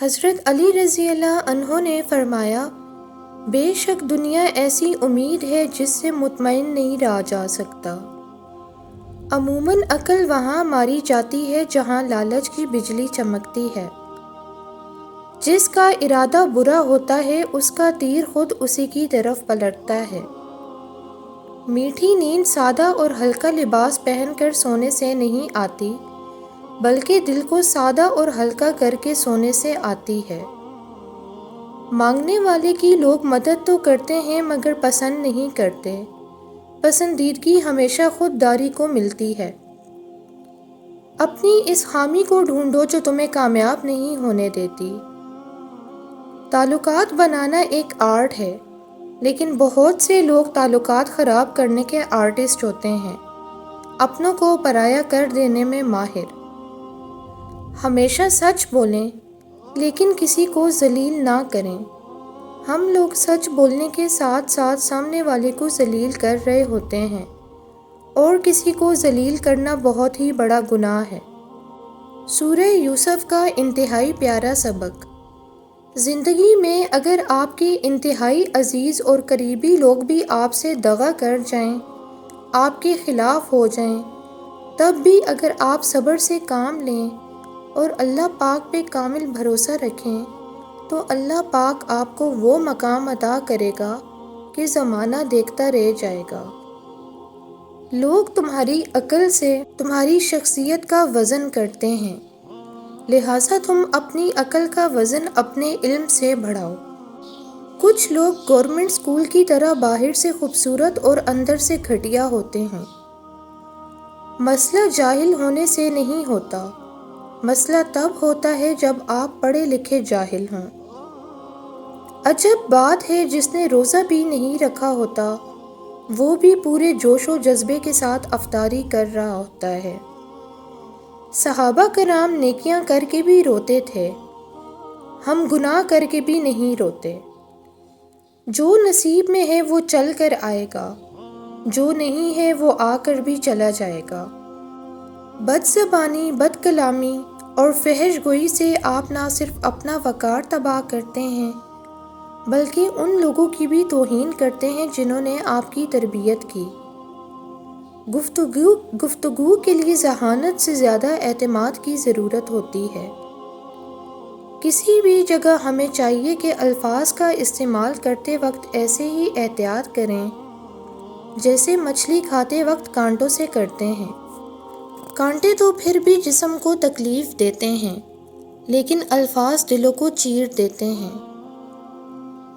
حضرت علی رضی اللہ عنہ نے فرمایا، بے شک دنیا ایسی امید ہے جس سے مطمئن نہیں رہا جا سکتا۔ عموماً عقل وہاں ماری جاتی ہے جہاں لالچ کی بجلی چمکتی ہے۔ جس کا ارادہ برا ہوتا ہے اس کا تیر خود اسی کی طرف پلٹتا ہے۔ میٹھی نیند سادہ اور ہلکا لباس پہن کر سونے سے نہیں آتی، بلکہ دل کو سادہ اور ہلکا کر کے سونے سے آتی ہے۔ مانگنے والے کی لوگ مدد تو کرتے ہیں مگر پسند نہیں کرتے، پسندیدگی ہمیشہ خود داری کو ملتی ہے۔ اپنی اس خامی کو ڈھونڈو جو تمہیں کامیاب نہیں ہونے دیتی۔ تعلقات بنانا ایک آرٹ ہے، لیکن بہت سے لوگ تعلقات خراب کرنے کے آرٹسٹ ہوتے ہیں، اپنوں کو پرایا کر دینے میں ماہر۔ ہمیشہ سچ بولیں، لیکن کسی کو ذلیل نہ کریں۔ ہم لوگ سچ بولنے کے ساتھ ساتھ سامنے والے کو ذلیل کر رہے ہوتے ہیں، اور کسی کو ذلیل کرنا بہت ہی بڑا گناہ ہے۔ سورہ یوسف کا انتہائی پیارا سبق۔ زندگی میں اگر آپ کے انتہائی عزیز اور قریبی لوگ بھی آپ سے دغا کر جائیں، آپ کے خلاف ہو جائیں، تب بھی اگر آپ صبر سے کام لیں اور اللہ پاک پہ کامل بھروسہ رکھیں تو اللہ پاک آپ کو وہ مقام عطا کرے گا کہ زمانہ دیکھتا رہ جائے گا۔ لوگ تمہاری عقل سے تمہاری شخصیت کا وزن کرتے ہیں، لہٰذا تم اپنی عقل کا وزن اپنے علم سے بڑھاؤ۔ کچھ لوگ گورنمنٹ اسکول کی طرح باہر سے خوبصورت اور اندر سے گھٹیا ہوتے ہیں۔ مسئلہ جاہل ہونے سے نہیں ہوتا، مسئلہ تب ہوتا ہے جب آپ پڑھے لکھے جاہل ہوں۔ عجب بات ہے، جس نے روزہ بھی نہیں رکھا ہوتا وہ بھی پورے جوش و جذبے کے ساتھ افطاری کر رہا ہوتا ہے۔ صحابہ کرام نیکیاں کر کے بھی روتے تھے، ہم گناہ کر کے بھی نہیں روتے۔ جو نصیب میں ہے وہ چل کر آئے گا، جو نہیں ہے وہ آ کر بھی چلا جائے گا۔ بد زبانی، بد کلامی اور فحش گوئی سے آپ نہ صرف اپنا وقار تباہ کرتے ہیں بلکہ ان لوگوں کی بھی توہین کرتے ہیں جنہوں نے آپ کی تربیت کی۔ گفتگو کے لیے ذہانت سے زیادہ اعتماد کی ضرورت ہوتی ہے۔ کسی بھی جگہ ہمیں چاہیے کہ الفاظ کا استعمال کرتے وقت ایسے ہی احتیاط کریں جیسے مچھلی کھاتے وقت کانٹوں سے کرتے ہیں۔ کانٹے تو پھر بھی جسم کو تکلیف دیتے ہیں، لیکن الفاظ دلوں کو چیر دیتے ہیں۔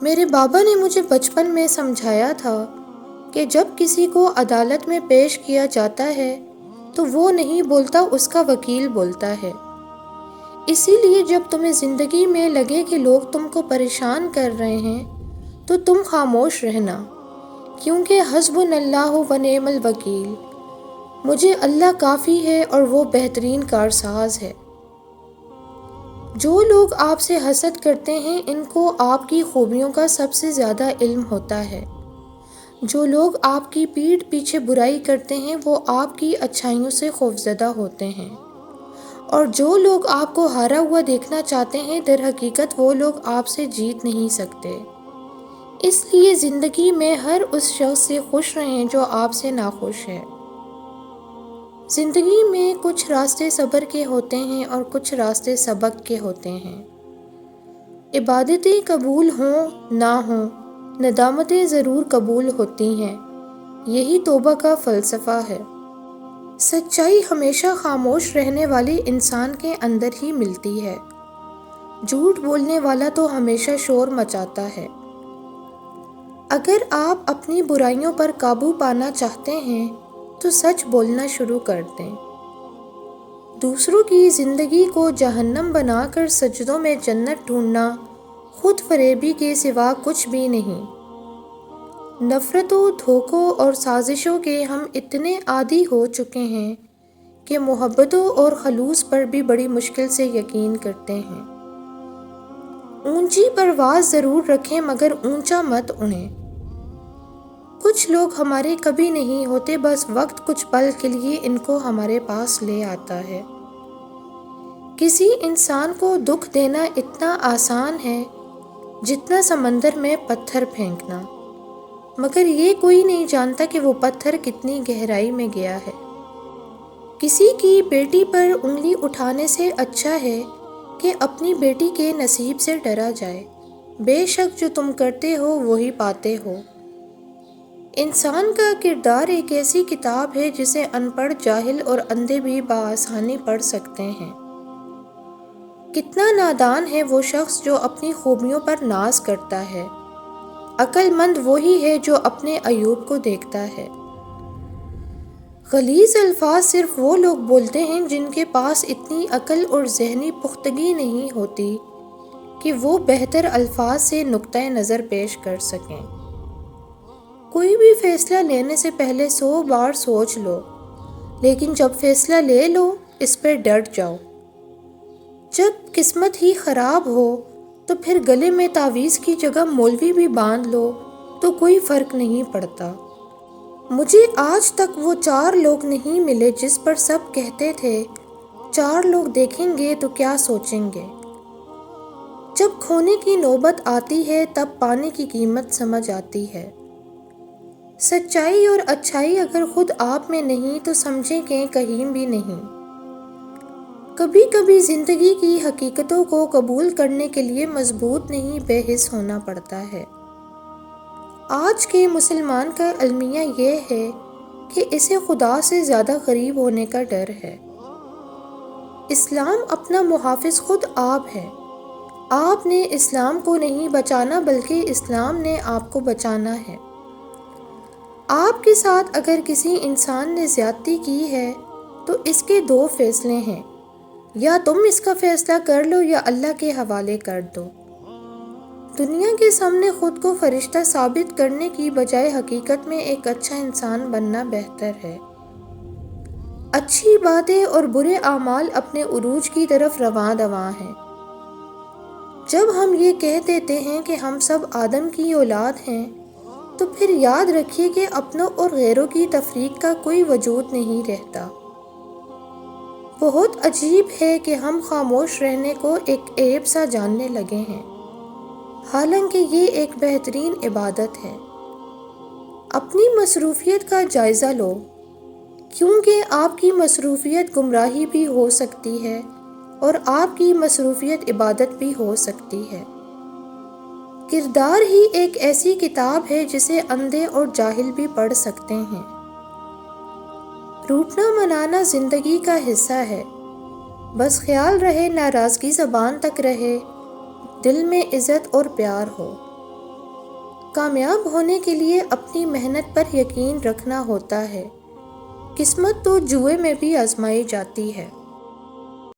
میرے بابا نے مجھے بچپن میں سمجھایا تھا کہ جب کسی کو عدالت میں پیش کیا جاتا ہے تو وہ نہیں بولتا، اس کا وکیل بولتا ہے۔ اسی لیے جب تمہیں زندگی میں لگے کہ لوگ تم کو پریشان کر رہے ہیں تو تم خاموش رہنا، کیونکہ حسبنا اللہ و نعم الوکیل، مجھے اللہ کافی ہے اور وہ بہترین کارساز ہے۔ جو لوگ آپ سے حسد کرتے ہیں ان کو آپ کی خوبیوں کا سب سے زیادہ علم ہوتا ہے۔ جو لوگ آپ کی پیٹھ پیچھے برائی کرتے ہیں وہ آپ کی اچھائیوں سے خوفزدہ ہوتے ہیں، اور جو لوگ آپ کو ہارا ہوا دیکھنا چاہتے ہیں در حقیقت وہ لوگ آپ سے جیت نہیں سکتے۔ اس لیے زندگی میں ہر اس شخص سے خوش رہیں جو آپ سے ناخوش ہے۔ زندگی میں کچھ راستے صبر کے ہوتے ہیں اور کچھ راستے سبق کے ہوتے ہیں۔ عبادتیں قبول ہوں نہ ہوں، ندامتیں ضرور قبول ہوتی ہیں، یہی توبہ کا فلسفہ ہے۔ سچائی ہمیشہ خاموش رہنے والے انسان کے اندر ہی ملتی ہے، جھوٹ بولنے والا تو ہمیشہ شور مچاتا ہے۔ اگر آپ اپنی برائیوں پر قابو پانا چاہتے ہیں تو سچ بولنا شروع کر دیں۔ دوسروں کی زندگی کو جہنم بنا کر سجدوں میں جنت ڈھونڈنا خود فریبی کے سوا کچھ بھی نہیں۔ نفرتوں، دھوکوں اور سازشوں کے ہم اتنے عادی ہو چکے ہیں کہ محبتوں اور خلوص پر بھی بڑی مشکل سے یقین کرتے ہیں۔ اونچی پرواز ضرور رکھیں مگر اونچا مت اڑیں۔ کچھ لوگ ہمارے کبھی نہیں ہوتے، بس وقت کچھ پل کے لیے ان کو ہمارے پاس لے آتا ہے۔ کسی انسان کو دکھ دینا اتنا آسان ہے جتنا سمندر میں پتھر پھینکنا، مگر یہ کوئی نہیں جانتا کہ وہ پتھر کتنی گہرائی میں گیا ہے۔ کسی کی بیٹی پر انگلی اٹھانے سے اچھا ہے کہ اپنی بیٹی کے نصیب سے ڈرا جائے۔ بے شک جو تم کرتے ہو وہی پاتے ہو۔ انسان کا کردار ایک ایسی کتاب ہے جسے ان پڑھ، جاہل اور اندھے بھی بآسانی پڑھ سکتے ہیں۔ کتنا نادان ہے وہ شخص جو اپنی خوبیوں پر ناز کرتا ہے۔ عقل مند وہی ہے جو اپنے عیوب کو دیکھتا ہے۔ غلیظ الفاظ صرف وہ لوگ بولتے ہیں جن کے پاس اتنی عقل اور ذہنی پختگی نہیں ہوتی کہ وہ بہتر الفاظ سے نقطہ نظر پیش کر سکیں۔ کوئی بھی فیصلہ لینے سے پہلے 100 بار سوچ لو، لیکن جب فیصلہ لے لو اس پہ ڈٹ جاؤ۔ جب قسمت ہی خراب ہو تو پھر گلے میں تعویذ کی جگہ مولوی بھی باندھ لو تو کوئی فرق نہیں پڑتا۔ مجھے آج تک وہ 4 لوگ نہیں ملے جس پر سب کہتے تھے 4 لوگ دیکھیں گے تو کیا سوچیں گے۔ جب کھونے کی نوبت آتی ہے تب پانے کی قیمت سمجھ آتی ہے۔ سچائی اور اچھائی اگر خود آپ میں نہیں تو سمجھیں کہ کہیں بھی نہیں۔ کبھی کبھی زندگی کی حقیقتوں کو قبول کرنے کے لیے مضبوط نہیں بے حس ہونا پڑتا ہے۔ آج کے مسلمان کا المیہ یہ ہے کہ اسے خدا سے زیادہ قریب ہونے کا ڈر ہے۔ اسلام اپنا محافظ خود آپ ہے۔ آپ نے اسلام کو نہیں بچانا بلکہ اسلام نے آپ کو بچانا ہے۔ آپ کے ساتھ اگر کسی انسان نے زیادتی کی ہے تو اس کے 2 فیصلے ہیں، یا تم اس کا فیصلہ کر لو یا اللہ کے حوالے کر دو۔ دنیا کے سامنے خود کو فرشتہ ثابت کرنے کی بجائے حقیقت میں ایک اچھا انسان بننا بہتر ہے۔ اچھی باتیں اور برے اعمال اپنے عروج کی طرف رواں دواں ہیں۔ جب ہم یہ کہہ دیتے ہیں کہ ہم سب آدم کی اولاد ہیں تو پھر یاد رکھیے کہ اپنوں اور غیروں کی تفریق کا کوئی وجود نہیں رہتا۔ بہت عجیب ہے کہ ہم خاموش رہنے کو ایک عیب سا جاننے لگے ہیں، حالانکہ یہ ایک بہترین عبادت ہے۔ اپنی مصروفیت کا جائزہ لو، کیونکہ آپ کی مصروفیت گمراہی بھی ہو سکتی ہے اور آپ کی مصروفیت عبادت بھی ہو سکتی ہے۔ کردار ہی ایک ایسی کتاب ہے جسے اندھے اور جاہل بھی پڑھ سکتے ہیں۔ روٹنا منانا زندگی کا حصہ ہے، بس خیال رہے ناراضگی زبان تک رہے، دل میں عزت اور پیار ہو۔ کامیاب ہونے کے لیے اپنی محنت پر یقین رکھنا ہوتا ہے، قسمت تو جوئے میں بھی آزمائی جاتی ہے۔